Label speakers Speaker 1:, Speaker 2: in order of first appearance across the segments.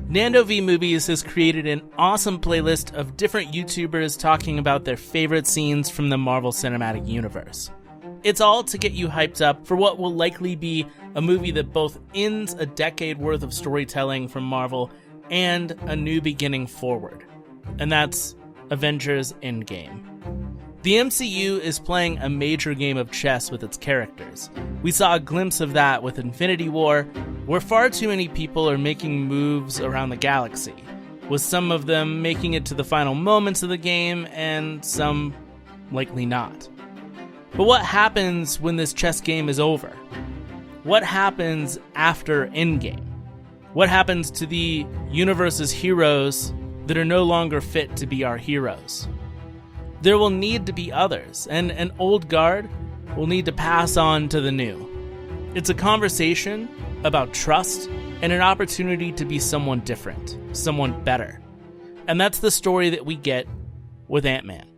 Speaker 1: Nando v Movies has created an awesome playlist of different YouTubers talking about their favorite scenes from the Marvel Cinematic Universe. It's all to get you hyped up for what will likely be a movie that both ends a decade worth of storytelling from Marvel and a new beginning forward. And that's Avengers Endgame. The MCU is playing a major game of chess with its characters. We saw a glimpse of that with Infinity War, where far too many people are making moves around the galaxy, with some of them making it to the final moments of the game and some likely not. But what happens when this chess game is over? What happens after Endgame? What happens to the universe's heroes that are no longer fit to be our heroes? There will need to be others, and an old guard will need to pass on to the new. It's a conversation about trust and an opportunity to be someone different, someone better. And that's the story that we get with Antman.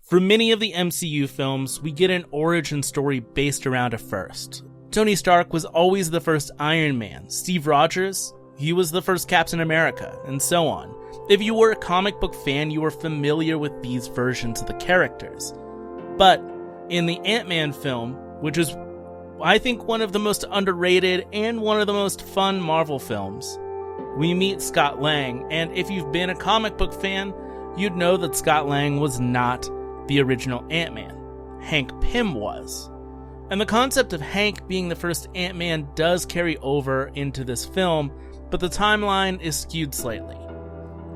Speaker 1: For many of the MCU films, we get an origin story based around a first. Tony Stark was always the first Iron Man. Steve Rogers, he was the first Captain America, and so on. If you were a comic book fan, you were familiar with these versions of the characters. But in the Ant-Man film, which is, I think, one of the most underrated and one of the most fun Marvel films, we meet Scott Lang, and if you've been a comic book fan, you'd know that Scott Lang was not the original Ant-Man. Hank Pym was. And the concept of Hank being the first Ant-Man does carry over into this film, but the timeline is skewed slightly.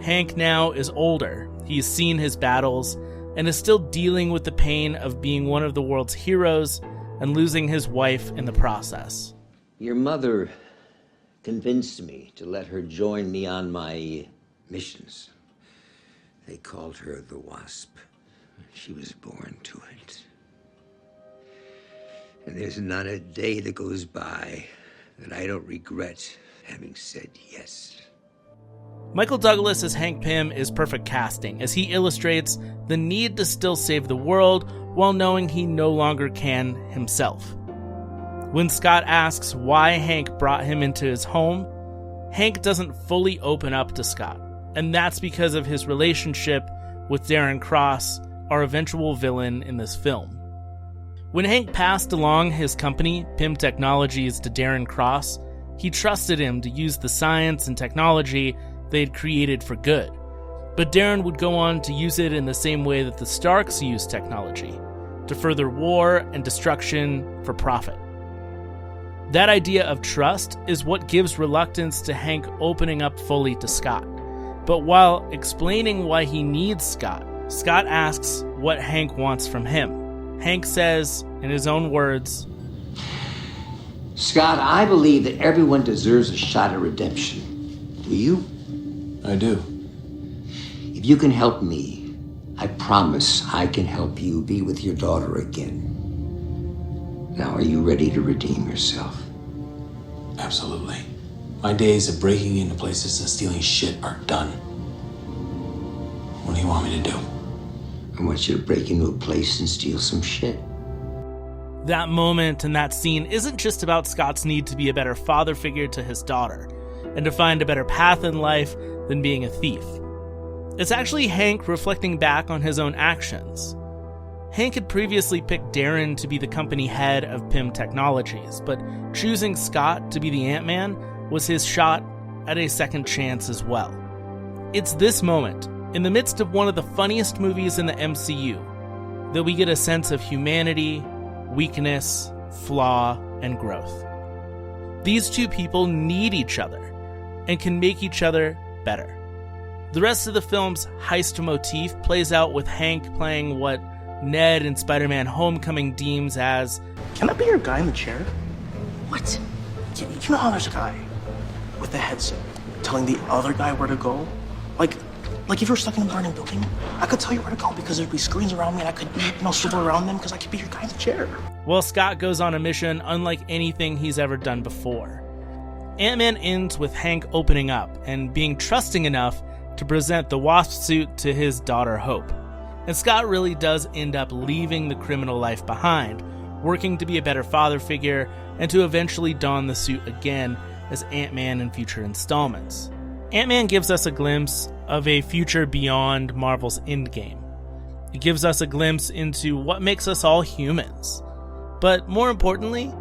Speaker 1: Hank now is older, he's seen his battles, and is still dealing with the pain of being one of the world's heroes and losing his wife in the process.
Speaker 2: Your mother convinced me to let her join me on my missions. They called her the Wasp. She was born to it. And there's not a day that goes by that I don't regret having said yes.
Speaker 1: Michael Douglas as Hank Pym is perfect casting, as he illustrates the need to still save the world while knowing he no longer can himself. When Scott asks why Hank brought him into his home, Hank doesn't fully open up to Scott, and that's because of his relationship with Darren Cross, our eventual villain in this film. When Hank passed along his company, Pym Technologies, to Darren Cross, he trusted him to use the science and technology they had created for good. But Darren would go on to use it in the same way that the Starks used technology, to further war and destruction for profit. That idea of trust is what gives reluctance to Hank opening up fully to Scott. But while explaining why he needs Scott, Scott asks what Hank wants from him. Hank says, in his own words,
Speaker 2: Scott, I believe that everyone deserves a shot at redemption. Do you?
Speaker 3: I do.
Speaker 2: If you can help me, I promise I can help you be with your daughter again. Now, are you ready to redeem yourself?
Speaker 3: Absolutely. My days of breaking into places and stealing shit are done. What do you want me to do?
Speaker 2: I want you to break into a place and steal some shit.
Speaker 1: That moment and that scene isn't just about Scott's need to be a better father figure to his daughter, and to find a better path in life than being a thief. It's actually Hank reflecting back on his own actions. Hank had previously picked Darren to be the company head of Pym Technologies, but choosing Scott to be the Ant-Man was his shot at a second chance as well. It's this moment, in the midst of one of the funniest movies in the MCU, that we get a sense of humanity, weakness, flaw, and growth. These two people need each other and can make each other better. The rest of the film's heist motif plays out with Hank playing what Ned in Spider-Man Homecoming deems as,
Speaker 4: "Can I be your guy in the chair?" What? You know how there's a guy with the headset telling the other guy where to go? Like if you're stuck in a burning building, I could tell you where to go because there'd be screens around me and I could, swivel around them because I could be your guy in the chair.
Speaker 1: Well, Scott goes on a mission unlike anything he's ever done before. Ant-Man ends with Hank opening up and being trusting enough to present the Wasp suit to his daughter Hope. And Scott really does end up leaving the criminal life behind, working to be a better father figure, and to eventually don the suit again as Ant-Man in future installments. Ant-Man gives us a glimpse of a future beyond Marvel's Endgame. It gives us a glimpse into what makes us all humans. But more importantly,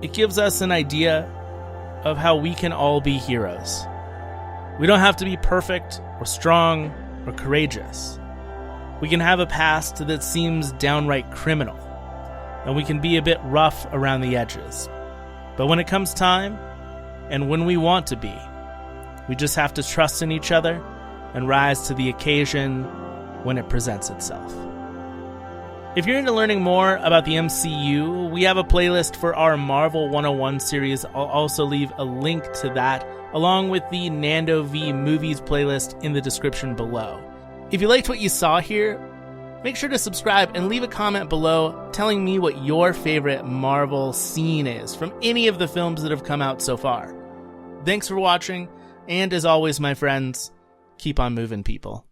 Speaker 1: it gives us an idea of how we can all be heroes. We don't have to be perfect or strong or courageous. We can have a past that seems downright criminal, and we can be a bit rough around the edges. But when it comes time, and when we want to be, we just have to trust in each other and rise to the occasion when it presents itself. If you're into learning more about the MCU, we have a playlist for our Marvel 101 series. I'll also leave a link to that, along with the Nando v Movies playlist in the description below. If you liked what you saw here, make sure to subscribe and leave a comment below telling me what your favorite Marvel scene is from any of the films that have come out so far. Thanks for watching, and as always, my friends, keep on moving, people.